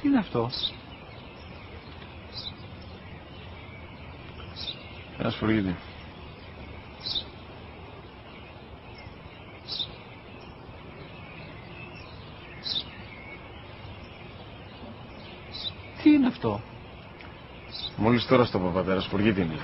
είναι αυτό? Ένα σφουργίτη. Τι είναι αυτό? Μόλις τώρα στο παπατέρα, σφουργίτη είναι.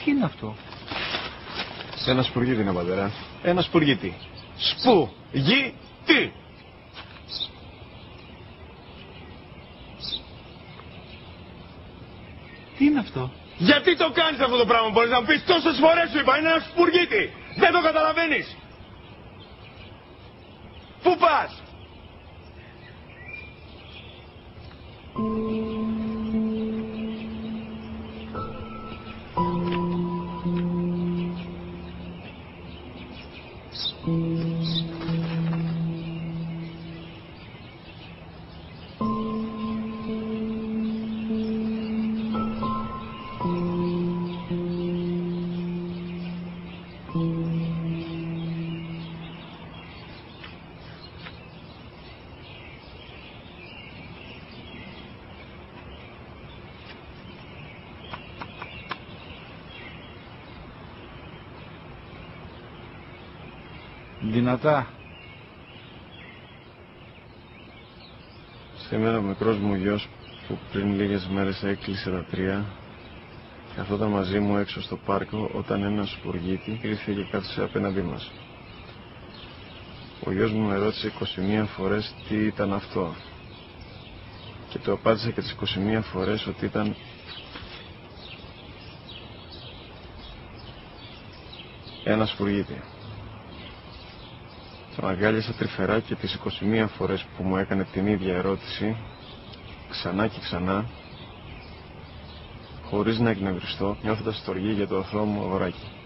Τι είναι αυτό? Ένα σπουργίτη είναι, πατέρα. Ένα σπουργίτη. Σπου-γι-τι. Τι είναι αυτό? Γιατί το κάνεις αυτό το πράγμα, μπορείς να μου πεις? Τόσες φορές σου είπα, είναι ένα σπουργίτη. Δεν το καταλαβαίνεις. Πού πας? Δυνατά. Σήμερα ο μικρός μου γιος που πριν λίγες μέρες έκλεισε τα 3 καθόταν μαζί μου έξω στο πάρκο όταν ένας σπουργίτη ήρθε και κάθισε απέναντί μας. Ο γιος μου με ρώτησε 21 φορές τι ήταν αυτό και του απάντησα και τις 21 φορές ότι ήταν ένα σπουργίτη. Τον αγκάλιασα τρυφερά και τις 21 φορές που μου έκανε την ίδια ερώτηση, ξανά και ξανά, χωρίς να εκνευριστώ, νιώθοντας στοργή για το αθώο μου αγοράκι.